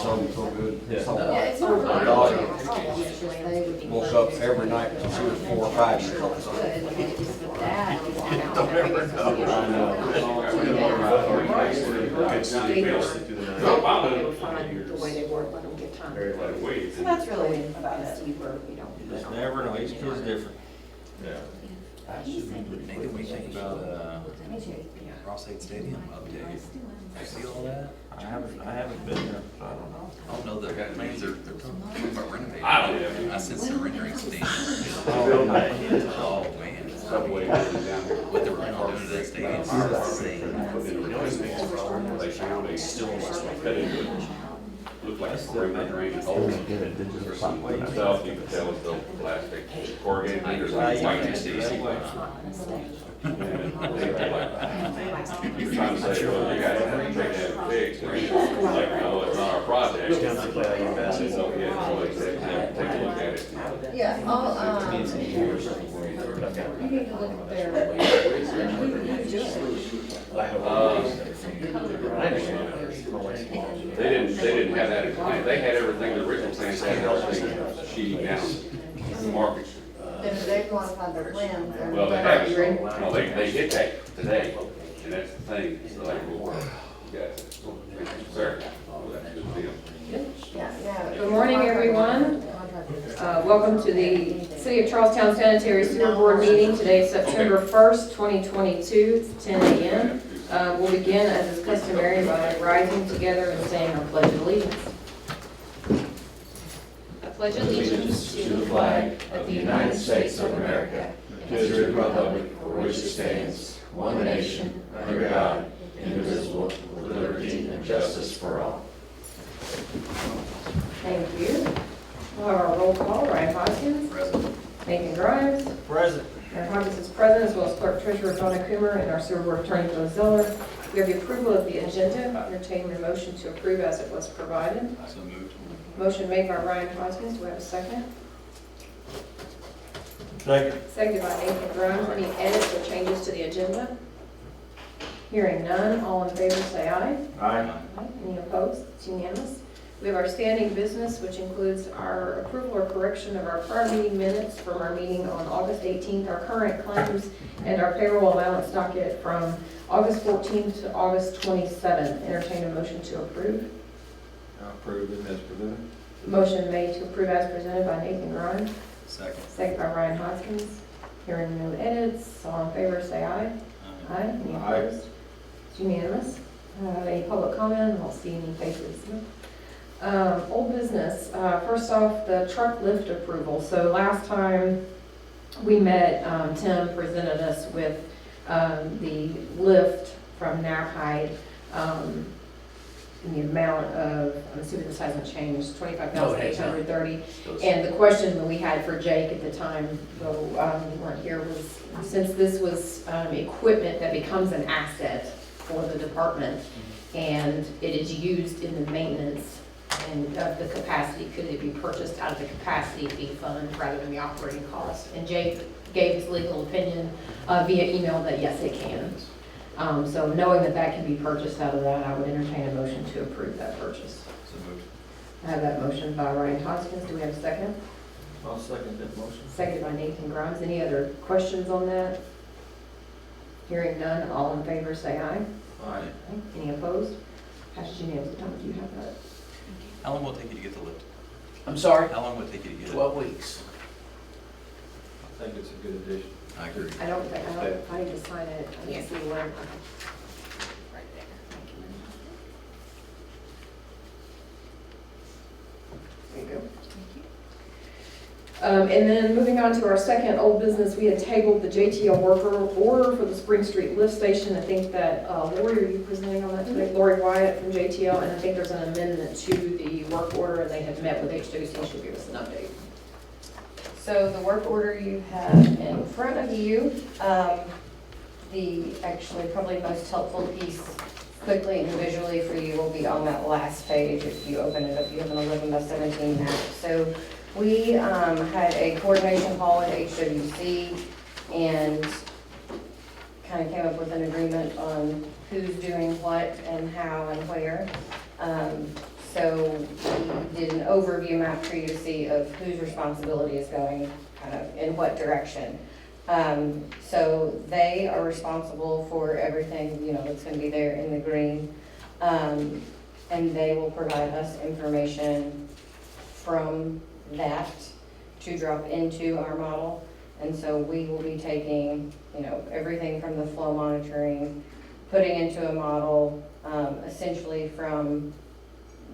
something so good. Yeah. So, Yeah, it's not my really. daughter They would be woke up every night when she was 4 or 5 years old. good, and it's just with that. Don't ever know. They were fine the way they were, let them get time. So that's really about it. Where we don't. Just never know, each kid's different. Nathan, we think about, Ross 8 Stadium update. You see all that? I haven't been there, so I don't know. Oh, no, the plans are, they're talking about renovating. I don't know. I sent some rendering stadium. Oh, Oh, man. What they're planning on doing to that stadium is insane. They found a still cut into it. Looked like a perimeter drain hole. Or some stuff, you could tell it's the plastic corrugated meters like white TCs. And they were like, you're trying to say, well, you guys have to take that fixed. And it's like, no, it's not our project. So, yeah, so they said, take a look at it. Yeah, I'll, you need to look at their. They didn't have that in plan. They had everything, the original plans had everything sheeting down Market Street. If they modified their plans, they're. Well, they haven't, no, they hit that today, and that's the thing, so like, well, you guys, sir, oh, that's a good deal. Yeah. Good morning, everyone. Welcome to the City of Charlestown Sanitary Sewer Board meeting. Today is September 1st, 2022. It's 10 a.m. We'll begin, as is customary, by rising together and saying our pledge of allegiance. I pledge allegiance to the flag of the United States of America, and to the republic for which it stands, one nation, under God, indivisible, with liberty and justice for all. Thank you. We'll have our roll call. Ryan Hoskins. Present. Nathan Grimes. Present. Aaron Hodges is present, as well as Clerk Treasurer Donna Coomer and our Sewer Board Attorney Bill Zeller. We have the approval of the agenda. I entertain the motion to approve as it was provided. So moved. Motion made by Ryan Hoskins. Do we have a second? Second. Seconded by Nathan Grimes. Any edits or changes to the agenda? Hearing none, all in favor say aye. Aye. Any opposed? It's unanimous. We have our standing business, which includes our approval or correction of our prior meeting minutes from our meeting on August 18th, our current claims, and our payroll allowance docket from August 14th to August 27th. Entertain a motion to approve. I approve it as presented. Motion made to approve as presented by Nathan Grimes, Second. second by Ryan Hoskins. Hearing no edits, all in favor say aye. Aye. Any Aye. opposed? It's unanimous. Any public comment? I don't see any faces. Old business. First off, the truck lift approval. So last time we met, Tim presented us with the lift from Napide. The amount of, I'm assuming this hasn't changed, $25,830. And the question that we had for Jake at the time, though you weren't here, was since this was equipment that becomes an asset for the department and it is used in the maintenance and of the capacity, could it be purchased out of the capacity fee fund rather than the operating cost? And Jake gave his legal opinion via email that yes, it can. So knowing that that can be purchased out of that, I would entertain a motion to approve that purchase. So moved. I have that motion by Ryan Hoskins. Do we have a second? I'll second that motion. Seconded by Nathan Grimes. Any other questions on that? Hearing none, all in favor say aye. Aye. Any opposed? Passes unanimously. Tom, do you have that? How long will it take you to get the lift? I'm sorry? How long will it take you to get it? 12 weeks. I think it's a good addition. I agree. I need to sign it. I need to see where. Right there. There you go. And then moving on to our second old business, we had tabled the JTL worker order for the Spring Street lift station. I think that, Lori, are you presenting on that today? Lori Wyatt from JTL, and I think there's an amendment to the work order, and they had met with HWC, she'll give us an update. So the work order you have in front of you, the actually probably most helpful piece quickly and visually for you will be on that last page. If you open it up, you have an 11 by 17 map. So we had a coordination call with HWC and kind of came up with an agreement on who's doing what and how and where. So we did an overview map for you to see of whose responsibility is going kind of in what direction. So they are responsible for everything, you know, that's gonna be there in the green. And they will provide us information from that to drop into our model. And so we will be taking, you know, everything from the flow monitoring, putting into a model, essentially from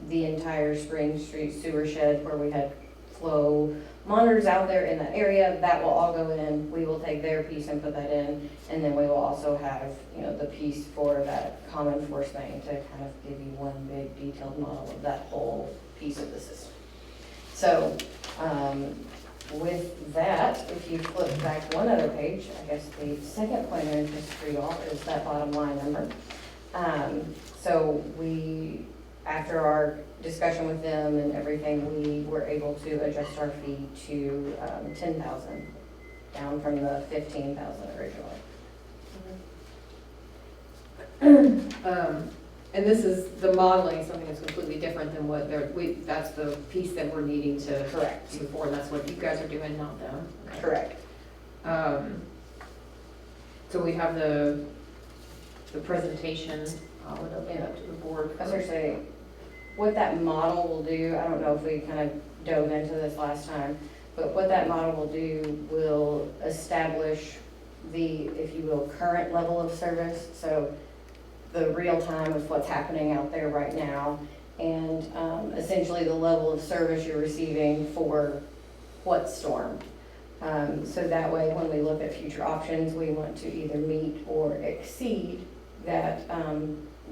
the entire Spring Street sewer shed where we had flow monitors out there in that area. That will all go in. We will take their piece and put that in. And then we will also have, you know, the piece for that common force main to kind of give you one big detailed model of that whole piece of the system. So, with that, if you flip back one other page, I guess the second point of interest for you all is that bottom line number. So we, after our discussion with them and everything, we were able to adjust our fee to 10,000, down from the 15,000 originally. And this is, the modeling is something that's completely different than what that's the piece that we're needing to Correct. do before, and that's what you guys are doing, not them. Okay. Correct. So we have the presentation, I'll open it up to the board. Essentially, what that model will do, I don't know if we kind of dove into this last time, but what that model will do will establish the, if you will, current level of service. So the real time of what's happening out there right now, and essentially the level of service you're receiving for what storm. So that way, when we look at future options, we want to either meet or exceed that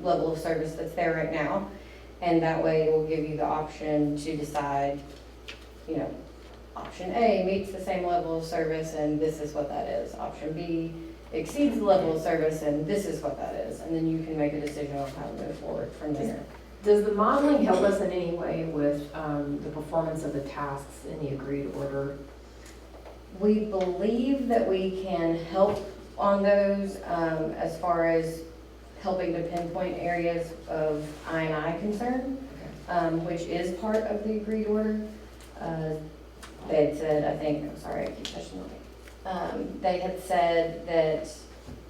level of service that's there right now. And that way, it will give you the option to decide, you know, option A meets the same level of service, and this is what that is. Option B exceeds the level of service, and this is what that is. And then you can make a decision on how to move forward from there. Does the modeling help us in any way with the performance of the tasks in the agreed order? We believe that we can help on those as far as helping to pinpoint areas of I&I concern, which is part of the agreed order. They had said, I think, I'm sorry, I keep touching on it. They had said that,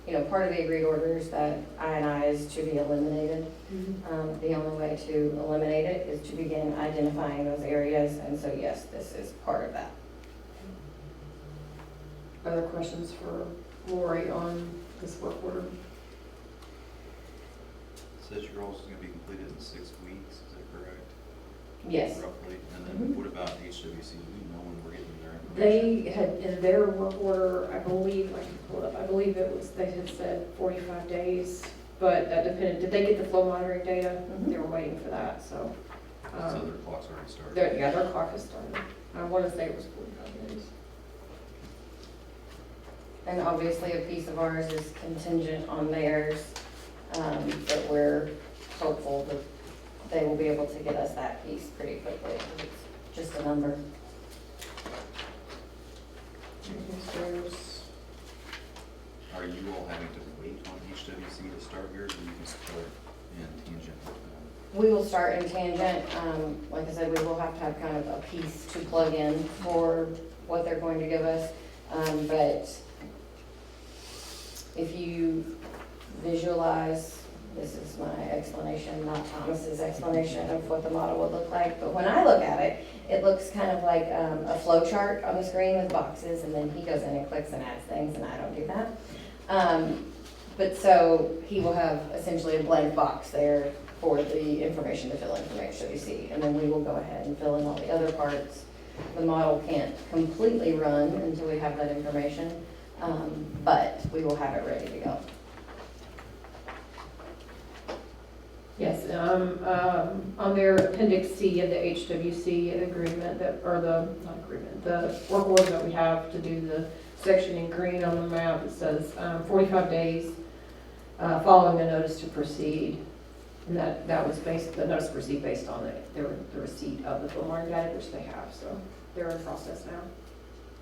you know, part of the agreed order is that I&I is to be eliminated. The only way to eliminate it is to begin identifying those areas, and so yes, this is part of that. Other questions for Lori on this work order? Says your roles is gonna be completed in 6 weeks, is that correct? Yes. Roughly, and then what about HWC, do we know when we're getting their information? They had, in their work order, I believe, I can pull it up, I believe it was, they had said 45 days, but that depended, did they get the flow monitoring data? They were waiting for that, so. So their clock's already started. Yeah, their clock has started. I want to say it was 45 days. And obviously, a piece of ours is contingent on theirs, but we're hopeful that they will be able to get us that piece pretty quickly. It's just a number. Are you all having to wait on HWC to start yours, or you can start in tangent? We will start in tangent. Like I said, we will have to have kind of a piece to plug in for what they're going to give us. But if you visualize, this is my explanation, not Thomas's explanation of what the model would look like. But when I look at it, it looks kind of like a flow chart on the screen with boxes, and then he goes in and clicks and adds things, and I don't do that. But so he will have essentially a blank box there for the information to fill in from HWC, and then we will go ahead and fill in all the other parts. The model can't completely run until we have that information, but we will have it ready to go. Yes, on their appendix C of the HWC agreement that, or the, not agreement, the work order that we have to do the section in green on the map, it says 45 days following the notice to proceed. And that was based, the notice to proceed based on the receipt of the flow monitoring data, which they have, so they're in process now.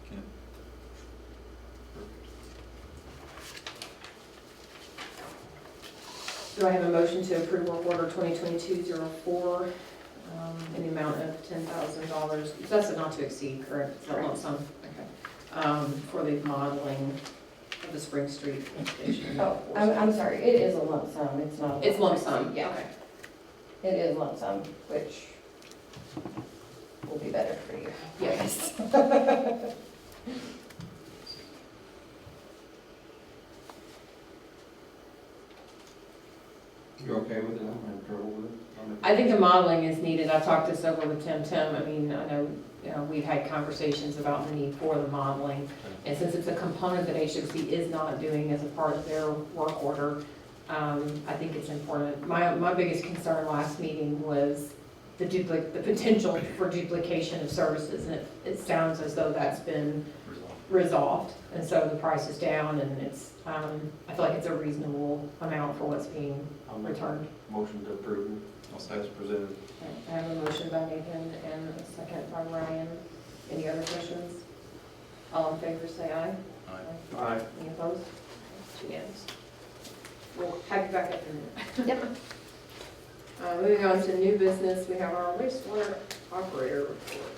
Okay. Perfect. Do I have a motion to approve work order 2022-04 amount of $10,000. That's a not to exceed, correct? Is that lump sum? Okay. For the modeling of the Spring Street station. Oh, I'm sorry, it is a lump sum, it's not. It's lump sum, yeah. Okay. It is lump sum, which will be better for you. Yes. You okay with it? I'm having trouble with it. I think the modeling is needed. I talked this over with Tim. I mean, I know, we've had conversations about the need for the modeling. And since it's a component that HOC is not doing as a part of their work order, I think it's important. My biggest concern last meeting was the potential for duplication of services. And it sounds as though that's been resolved. And so the price is down and it's, I feel like it's a reasonable amount for what's being I'll make returned. a motion to approve it as presented. I have a motion by Nathan and a second by Ryan. Any other questions? All in favor, say aye. Aye. Aye. Any opposed? It's unanimous. We'll have you back up in a minute. Yep. Moving on to new business, we have our wastewater operator report.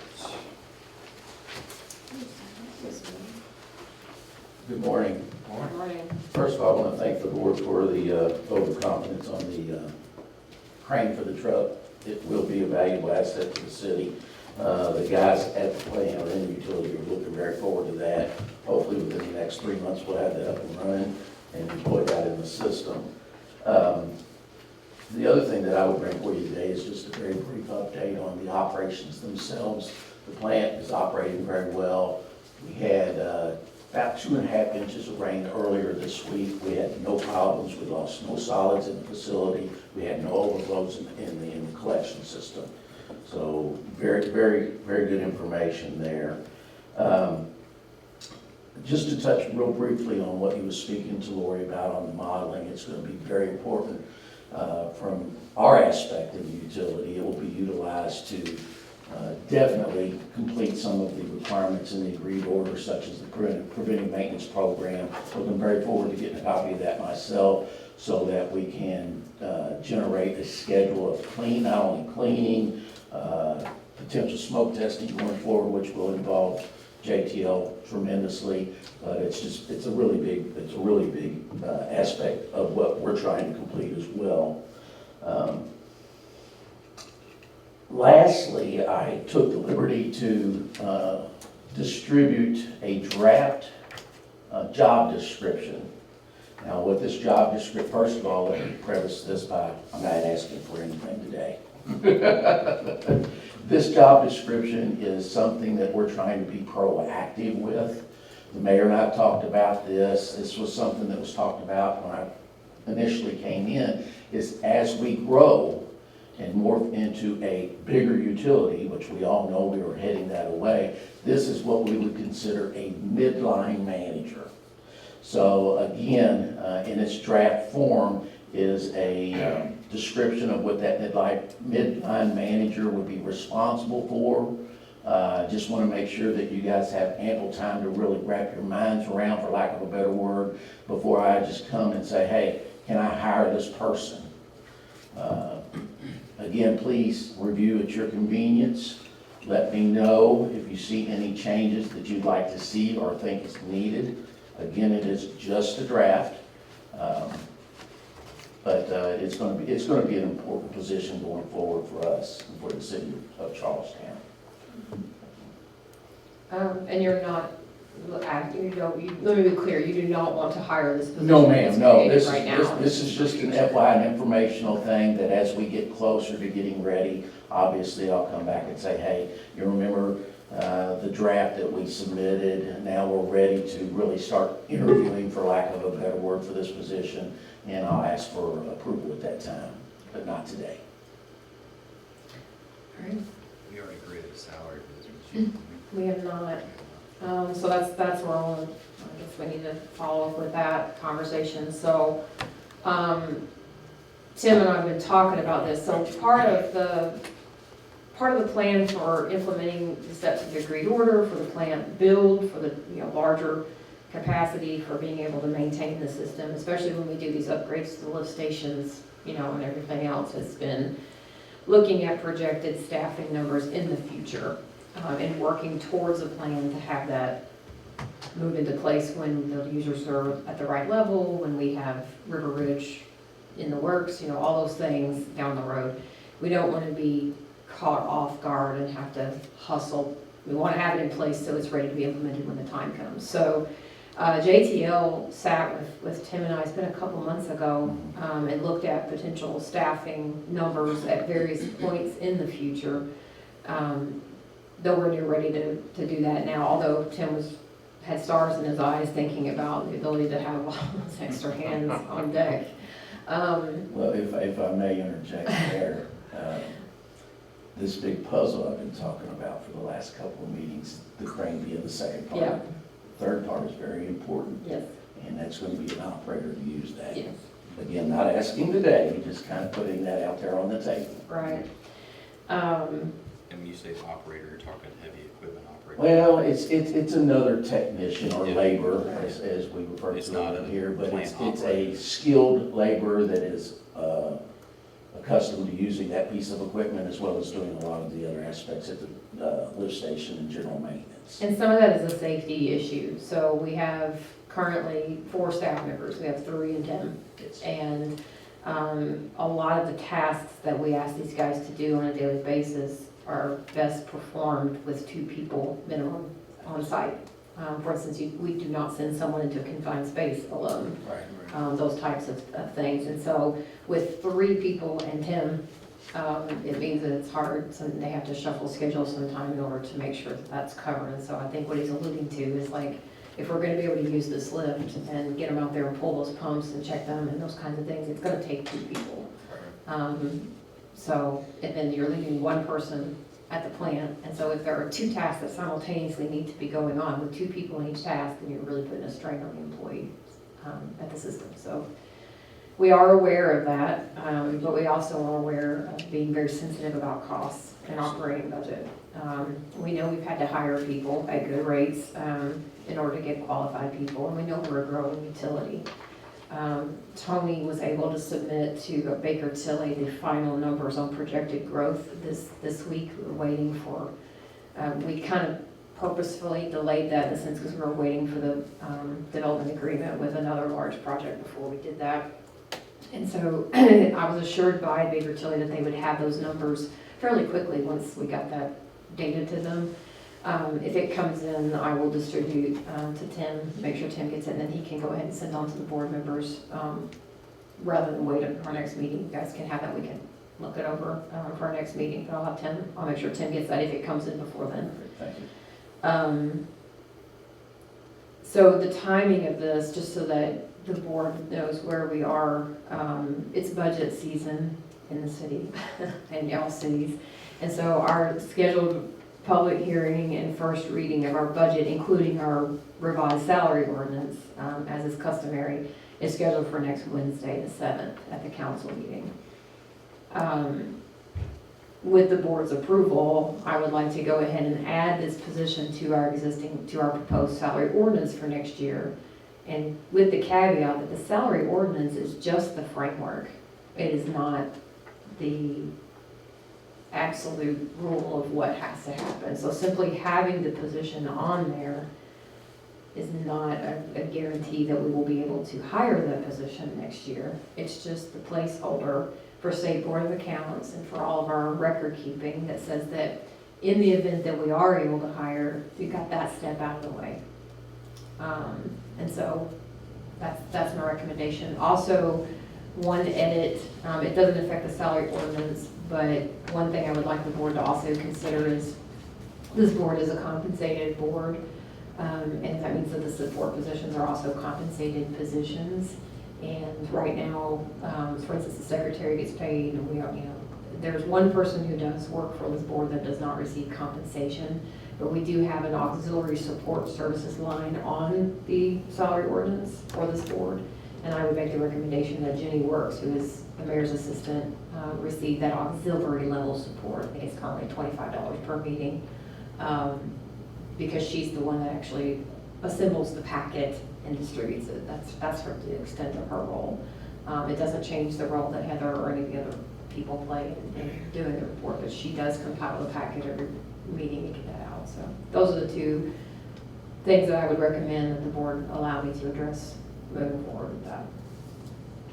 Good morning. Good morning. First of all, I want to thank the board for the vote of confidence on the crane for the truck. It will be a valuable asset to the city. The guys at the plant or in the utility are looking very forward to that. Hopefully within the next 3 months, we'll have that up and running and deploy that in the system. The other thing that I would bring for you today is just a very brief update on the operations themselves. The plant is operating very well. We had about 2.5 inches of rain earlier this week. We had no problems. We lost no solids in the facility. We had no overflows in the collection system. So very, very, very good information there. Just to touch real briefly on what he was speaking to Lori about on the modeling, it's going to be very important from our aspect of the utility. It will be utilized to definitely complete some of the requirements in the agreed order, such as the preventive maintenance program. Looking very forward to getting a copy of that myself so that we can generate a schedule of not only cleaning, potential smoke testing going forward, which will involve JTL tremendously, but it's a really big aspect of what we're trying to complete as well. Lastly, I took the liberty to distribute a draft job description. Now, with this job description, first of all, let me preface this by, I'm not asking for anything today. This job description is something that we're trying to be proactive with. The mayor and I talked about this. This was something that was talked about when I initially came in, is as we grow and morph into a bigger utility, which we all know we were heading that way, this is what we would consider a midline manager. So again, in its draft form is a description of what that midline manager would be responsible for. Just want to make sure that you guys have ample time to really wrap your minds around, for lack of a better word, before I just come and say, hey, can I hire this person? Again, please review at your convenience. Let me know if you see any changes that you'd like to see or think is needed. Again, it is just a draft, but it's going to be an important position going forward for us and for the city of Charlestown. And you're not, let me be clear, you do not want to hire this position? No, ma'am, no. This right now. This is just an FYI, an informational thing that as we get closer to getting ready, obviously I'll come back and say, hey, you remember the draft that we submitted, and now we're ready to really start interviewing, for lack of a better word, for this position, and I'll ask for approval at that time, but not today. All right. We already created a salary for this position. We have not. So that's where I guess we need to follow up with that conversation. So, Tim and I have been talking about this. So part of the plan for implementing the steps of the agreed order, for the plant build, for the larger capacity for being able to maintain the system, especially when we do these upgrades to the lift stations, and everything else, has been looking at projected staffing numbers in the future, and working towards a plan to have that move into place when the users are at the right level, when we have River Ridge in the works, you know, all those things down the road. We don't want to be caught off guard and have to hustle. We want to have it in place so it's ready to be implemented when the time comes. So JTL sat with Tim and I, it's been a couple months ago, and looked at potential staffing numbers at various points in the future. Nowhere near ready to do that now, although Tim had stars in his eyes thinking about the ability to have all those extra hands on deck. Well, if I may interject there, this big puzzle I've been talking about for the last couple of meetings, the crane being the second part. Yeah. Third part is very important. Yes, And that's going to be an operator to use that. yes, Again, not asking today, just kind of putting that out there on the table. right. And when you say operator, you're talking heavy equipment operator? Well, it's another technician or Yeah. labor, as we refer It's to not it a here, but it's plant a operator. skilled laborer that is accustomed to using that piece of equipment as well as doing a lot of the other aspects at the lift station and general maintenance. And some of that is a safety issue. So we have currently 4 staff members. We have 3 and 10. And a lot of the tasks that we ask these guys to do on a daily basis are best performed with 2 people minimum on site. For instance, we do not send someone into a confined space alone. Right. Those types of things. And so with 3 people and Tim, it means that it's hard, so they have to shuffle schedules sometime in order to make sure that that's covered. And so I think what he's alluding to is like, if we're gonna be able to use this lift and get them out there and pull those pumps and check them and those kinds of things, it's gonna take 2 people. So, and then you're leaving 1 person at the plant, and so if there are 2 tasks that simultaneously need to be going on with 2 people in each task, then you're really putting a strain on the employee at the system. So we are aware of that, but we also are aware of being very sensitive about costs and operating budget. We know we've had to hire people at good rates in order to get qualified people, and we know we're a growing utility. Tony was able to submit to Baker Tilly the final numbers on projected growth this week. We're waiting for, we kind of purposefully delayed that in a sense because we were waiting for the development agreement with another large project before we did that. And so I was assured by Baker Tilly that they would have those numbers fairly quickly once we got that data to them. If it comes in, I will distribute to Tim, make sure Tim gets it, and then he can go ahead and send on to the board members rather than wait for our next meeting. You guys can have that, we can look it over for our next meeting, but I'll make sure Tim gets that if it comes in before then. Thank you. So the timing of this, just so that the board knows where we are, it's budget season in the city and all cities. And so our scheduled public hearing and first reading of our budget, including our revised salary ordinance, as is customary, is scheduled for next Wednesday, the 7th, at the council meeting. With the board's approval, I would like to go ahead and add this position to our proposed salary ordinance for next year. And with the caveat that the salary ordinance is just the framework. It is not the absolute rule of what has to happen. So simply having the position on there is not a guarantee that we will be able to hire that position next year. It's just the placeholder for State Board of Accounts and for all of our record keeping that says that in the event that we are able to hire, we've got that step out of the way. And so that's my recommendation. Also, one edit, it doesn't affect the salary ordinance, but one thing I would like the board to also consider is this board is a compensated board, and that means that the support positions are also compensated positions. And right now, for instance, the secretary gets paid, and we are, there's one person who does work for this board that does not receive compensation, but we do have an auxiliary support services line on the salary ordinance for this board. And I would make the recommendation that Jenny Works, who is the mayor's assistant, receive that auxiliary level support. I think it's currently $25 per meeting, because she's the one that actually assembles the packet and distributes it. That's the extent of her role. It doesn't change the role that Heather or any of the other people play and doing the report, but she does compile the packet every meeting to get that out. So those are the two things that I would recommend that the board allow me to address moving forward with that.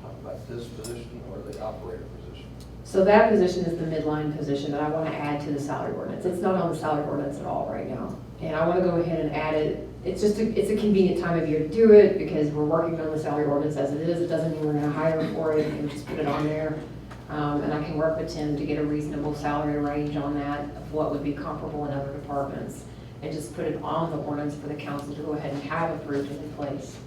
Talk about this position or the operator position. So that position is the midline position that I want to add to the salary ordinance. It's not on the salary ordinance at all right now. And I want to go ahead and add it. It's just it's a convenient time of year to do it because we're working on the salary ordinance as it is. It doesn't mean we're going to hire for it. We can just put it on there. And I can work with Tim to get a reasonable salary range on that of what would be comparable in other departments. And just put it on the ordinance for the council to go ahead and have approved and in place.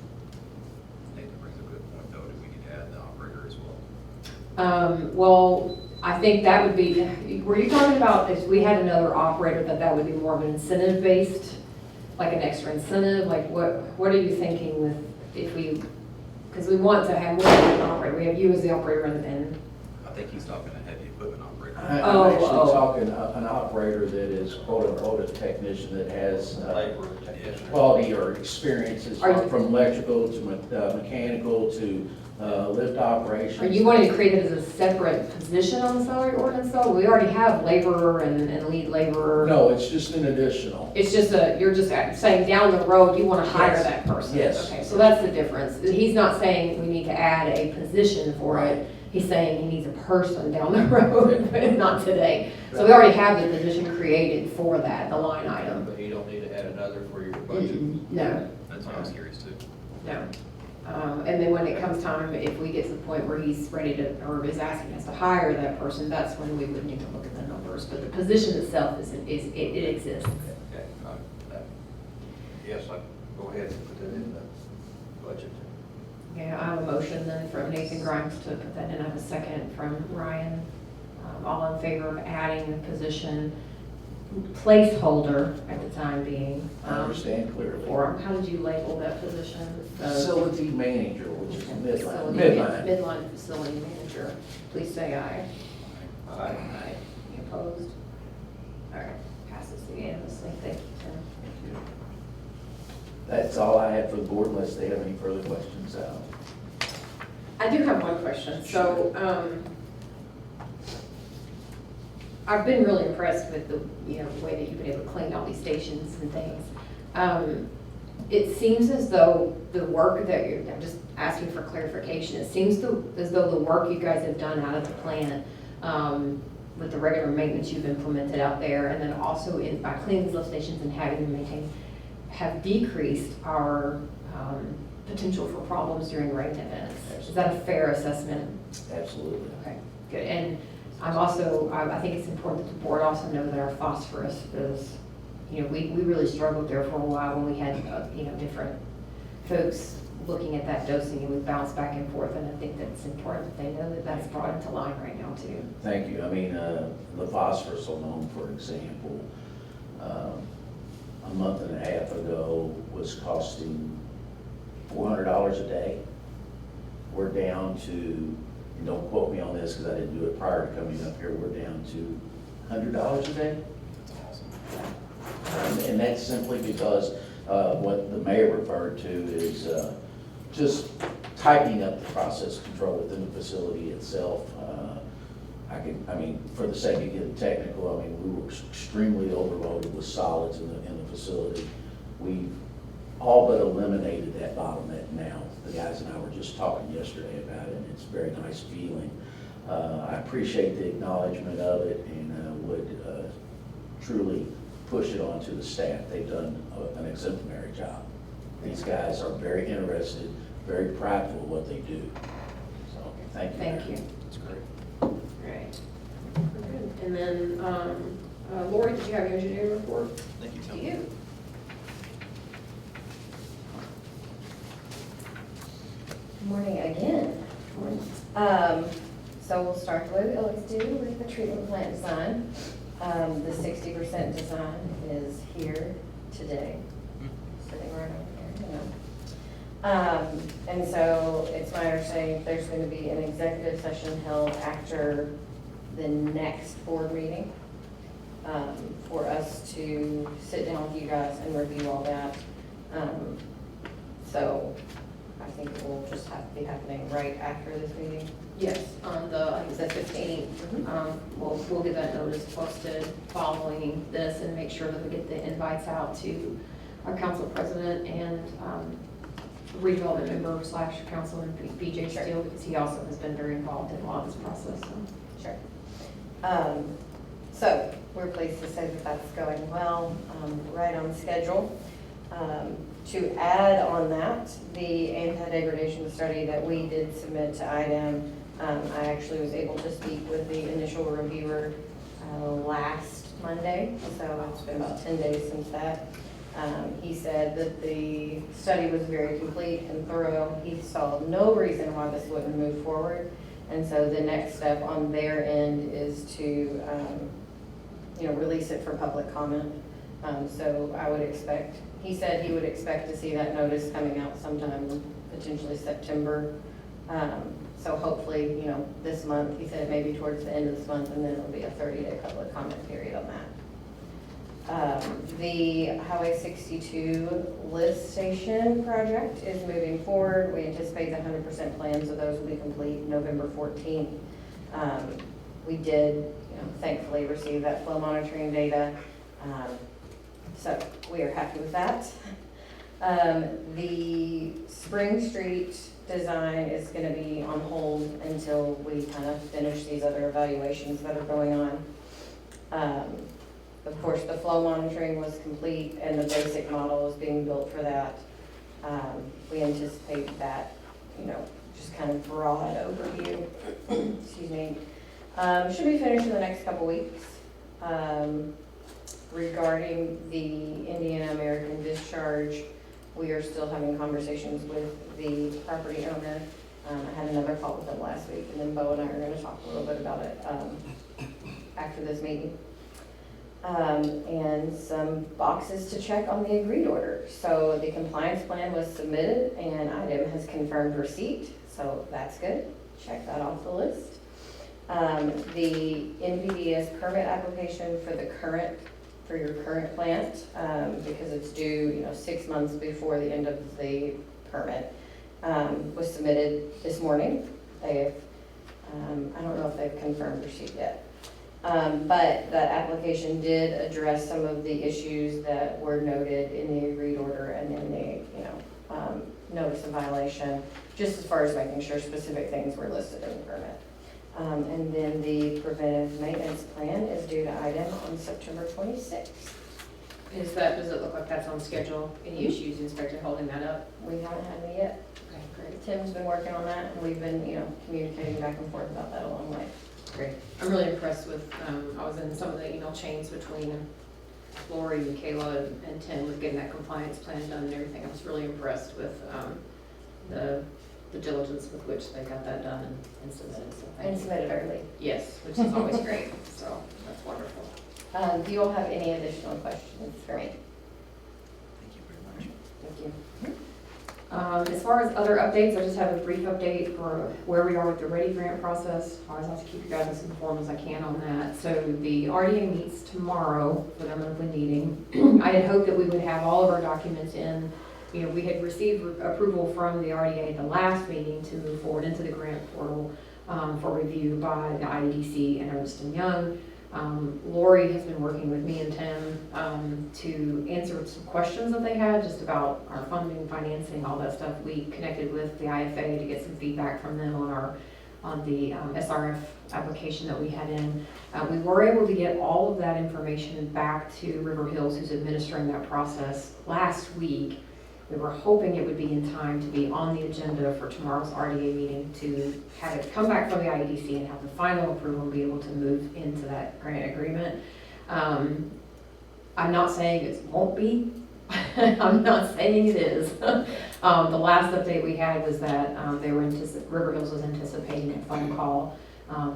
Nathan brings a good point, though. Do we need to add the operator as well? Well, I think that would be, were you talking about if we had another operator that would be more of an incentive based, like an extra incentive? Like what are you thinking with if we, because we want to have more than an operator. We have you as the operator and I think he's talking a heavy equipment operator. I'm actually talking an operator that is quote unquote a technician that has Labor technician. quality or experiences Are you- from electrical to mechanical to lift operations. are you wanting to create it as a separate position on the salary ordinance though? We already have laborer and lead laborer. No, it's just an additional. It's just you're just saying down the road, you want to hire Yes. that person. Yes. Okay, so that's the difference. He's not saying we need to add a position for it. He's saying he needs a person down the road, but not today. So we already have the position created for that, the line item. But you don't need to add another for your budget. No, That's what I was curious too. no. And then when it comes time, if we get to the point where he's ready to, or is asking us to hire that person, that's when we would need to look at the numbers. But the position itself it exists. Okay, yes, I go ahead and put that in the budget. Yeah, I have a motion then from Nathan Grimes to put that in. I have a second from Ryan. All in favor of adding the position placeholder at the time being. I understand clearly. Or how did you label that position? Facility manager, which is midline. Midline facility manager. Please say aye. Aye. Aye. Any opposed? All right, passes unanimously. Thank you, Tim. That's all I have for the board unless they have any further questions. I do have one question. So, I've been really impressed with the, the way that you've been able to clean all these stations and things. It seems as though the work that I'm just asking for clarification, it seems as though the work you guys have done out of the plant, with the regular maintenance you've implemented out there, and then also by cleaning those stations and having them maintained, have decreased our potential for problems during rain events. Is that a fair assessment? Absolutely. Okay, good. And I think it's important that the board also know that our phosphorus is, we really struggled there for a while when we had, different folks looking at that dosing and we bounced back and forth. And I think that's important that they know that that's brought into line right now too. Thank you. I mean, the phosphorus alone, for example, a month and a half ago was costing $400 a day. We're down to, and don't quote me on this because I didn't do it prior to coming up here, we're down to $100 a day. That's awesome. And that's simply because what the mayor referred to is just tightening up the process control within the facility itself. For the sake of getting technical, we were extremely overloaded with solids in the facility. We've all but eliminated that bottleneck now. The guys and I were just talking yesterday about it, and it's a very nice feeling. I appreciate the acknowledgement of it and would truly push it on to the staff. They've done an exemplary job. These guys are very interested, very prideful of what they do. So, thank you. Thank you. That's great. Right. Good. And then, Lori, did you have your engineering report? Thank you, Do Tim. you? Good morning again. So we'll start the way we always do with the treatment plant design. The 60% design is here today, sitting right over there, And so it's my understanding there's going to be an executive session held after the next board meeting for us to sit down with you guys and review all that. So I think it will just have to be happening right after this meeting. Yes, on the, I think it's the 15th. We'll get that notice posted following this and make sure that we get the invites out to our council president and redevelopment member / councilman BJ Steele, because he also has been very involved in a lot of this process. So. Sure. So we're pleased to say that that's going well, right on schedule. To add on that, the anti-degradation study that we did submit to IDEM, I actually was able to speak with the initial reviewer last Monday, so it's been about 10 days since that. He said that the study was very complete and thorough. He saw no reason why this wouldn't move forward. And so the next step on their end is to, release it for public comment. So I would expect, he said he would expect to see that notice coming out sometime potentially September. So hopefully, this month, he said maybe towards the end of this month, and then it'll be a 30-day public comment period on that. The Highway 62 lift station project is moving forward. We anticipate the 100% plans of those will be complete November 14th. We did, thankfully receive that flow monitoring data. So we are happy with that. The Spring Street design is going to be on hold until we kind of finish these other evaluations that are going on. Of course, the flow monitoring was complete and the basic model is being built for that. We anticipate that, just kind of broad overview, excuse me, should be finished in the next couple weeks. Regarding the Indiana American discharge, we are still having conversations with the property owner. I had another call with them last week, and then Bo and I are going to talk a little bit about it after this meeting. And some boxes to check on the agreed order. So the compliance plan was submitted and IDEM has confirmed receipt, so that's good. Check that off the list. The NPDES permit application for your current plant, because it's due, 6 months before the end of the permit, was submitted this morning. They have, I don't know if they've confirmed receipt yet. But that application did address some of the issues that were noted in the agreed order and in the, notice of violation, just as far as making sure specific things were listed in the permit. And then the preventive maintenance plan is due to IDEM on September 26th. Does it look like that's on schedule? Any issues, Inspector, holding that up? We haven't had any yet. Okay, great. Tim's been working on that, and we've been, communicating back and forth about that along the way. Great. I'm really impressed with, I was in some of the email chains between Lori, Michaela, and Tim with getting that compliance plan done and everything. I was really impressed with the diligence with which they got that done and submitted. So thank And you. submitted early. Yes, which is always great. So that's wonderful. Do you all have any additional questions for me? Thank you very much. Thank you. As far as other updates, I just have a brief update for where we are with the READY grant process. I always have to keep you guys as informed as I can on that. So the RDA meets tomorrow for their monthly meeting. I had hoped that we would have all of our documents in. We had received approval from the RDA at the last meeting to move forward into the grant portal for review by the IEDC and Ernst & Young. Lori has been working with me and Tim to answer some questions that they had just about our funding, financing, all that stuff. We connected with the IFA to get some feedback from them on the SRF application that we had in. We were able to get all of that information back to River Hills, who's administering that process, last week. We were hoping it would be in time to be on the agenda for tomorrow's RDA meeting to have it come back from the IEDC and have the final approval and be able to move into that grant agreement. I'm not saying it won't be. I'm not saying it is. The last update we had was that River Hills was anticipating a phone call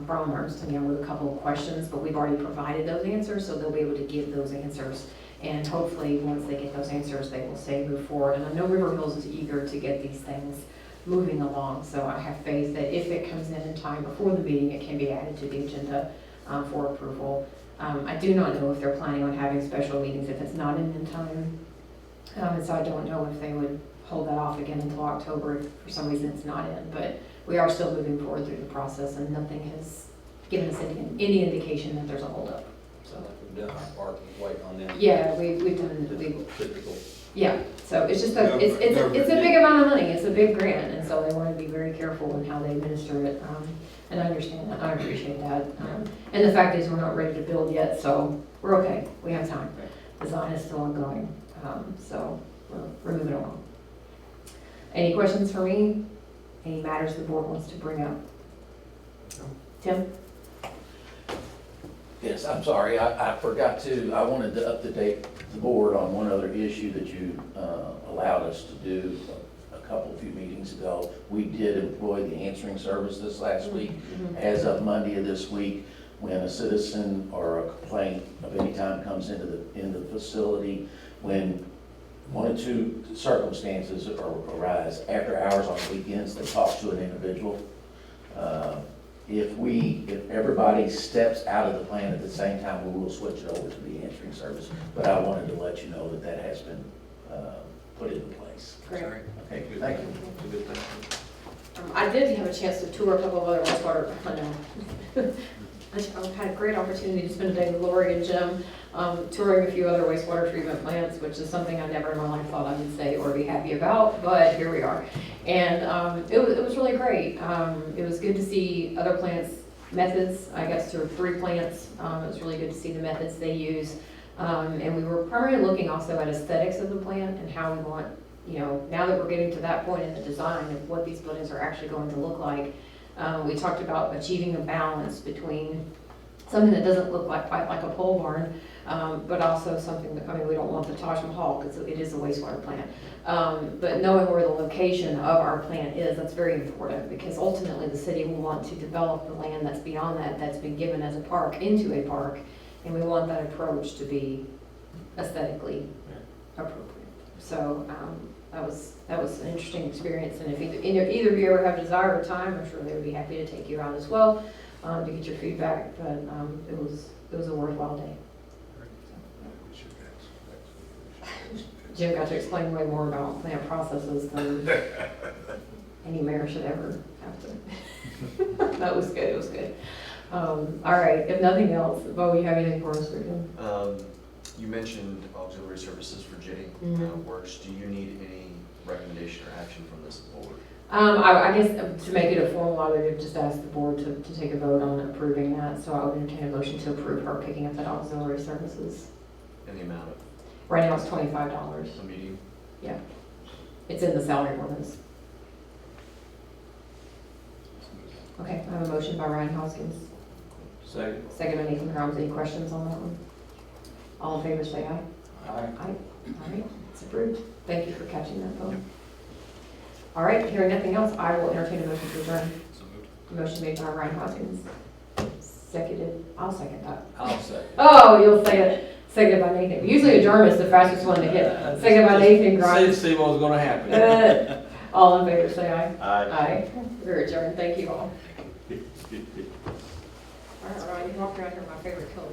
from Ernst & Young with a couple of questions, but we've already provided those answers, so they'll be able to give those answers. And hopefully, once they get those answers, they will say move forward. And I know River Hills is eager to get these things moving along, so I have faith that if it comes in time before the meeting, it can be added to the agenda for approval. I do not know if they're planning on having special meetings if it's not in time, and so I don't know if they would hold that off again until October if for some reason it's not in. But we are still moving forward through the process and nothing has given us any indication that there's a holdup. So, We've done our part, waiting on them. yeah, we've done, Typical. yeah, so it's just a, it's a big amount of money, it's a big grant, and so they want to be very careful in how they administer it. And I understand that, I appreciate that. And the fact is, we're not ready to build yet, so we're okay, we have time. Design is still ongoing, so we're moving along. Any questions for me? Any matters the board wants to bring up? Tim? Yes, I'm sorry, I forgot to, I wanted to up-to-date the board on one other issue that you allowed us to do a few meetings ago. We did employ the answering service this last week. As of Monday of this week, when a citizen or a complaint of any kind comes into the facility, when one or two circumstances arise, after hours on weekends, they talk to an individual. If everybody steps out of the plan at the same time, we will switch it over to the answering service. But I wanted to let you know that that has been put into place. Great. Okay, thank you. It's a good thing. I did have a chance to tour a couple of other wastewater, I've had a great opportunity to spend a day with Lori and Jim, touring a few other wastewater treatment plants, which is something I never in my life thought I would say or be happy about, but here we are. And it was really great. It was good to see other plants' methods. I guess there were 3 plants. It was really good to see the methods they use. And we were primarily looking also at aesthetics of the plant and how we want, now that we're getting to that point in the design of what these buildings are actually going to look like. We talked about achieving a balance between something that doesn't look quite like a pole barn, but also something that, we don't want the Taj Mahal because it is a wastewater plant. But knowing where the location of our plant is, that's very important because ultimately the city will want to develop the land that's beyond that's been given as a park into a park, and we want that approach to be aesthetically appropriate. So that was an interesting experience, and if either of you ever have desire or time, I'm sure they would be happy to take you out as well to get your feedback. But it was a worthwhile day. Jim got to explain way more about plant processes than any mayor should ever have to. That was good. It was good. All right. If nothing else, Bo, you have anything for us, Jim? You mentioned auxiliary services for J works. Do you need any recommendation or action from this board? I guess to make it a formal, I would have just asked the board to take a vote on approving that. So I would entertain a motion to approve her picking up that auxiliary services. And the amount of Right now it's $25. the meeting? Yeah. It's in the salary ordinance. Okay, I have a motion by Ryan Hoskins. Second. Second by Nathan Grimes. Any questions on that one? All in favor say aye. Aye. Aye. All right, it's approved. Thank you for catching that vote. All right, hearing nothing else, I will entertain a motion to adjourn. So moved. Motion made by Ryan Hoskins. Seconded, I'll second that. I'll second. Oh, you'll say it. Seconded by Nathan. Usually adjourn is the fastest one to hit. Seconded by Nathan Grimes. See what was gonna happen. All in favor say aye. Aye. Aye. We're adjourned. Thank you all. All right, Ryan, you walked around here, my favorite color,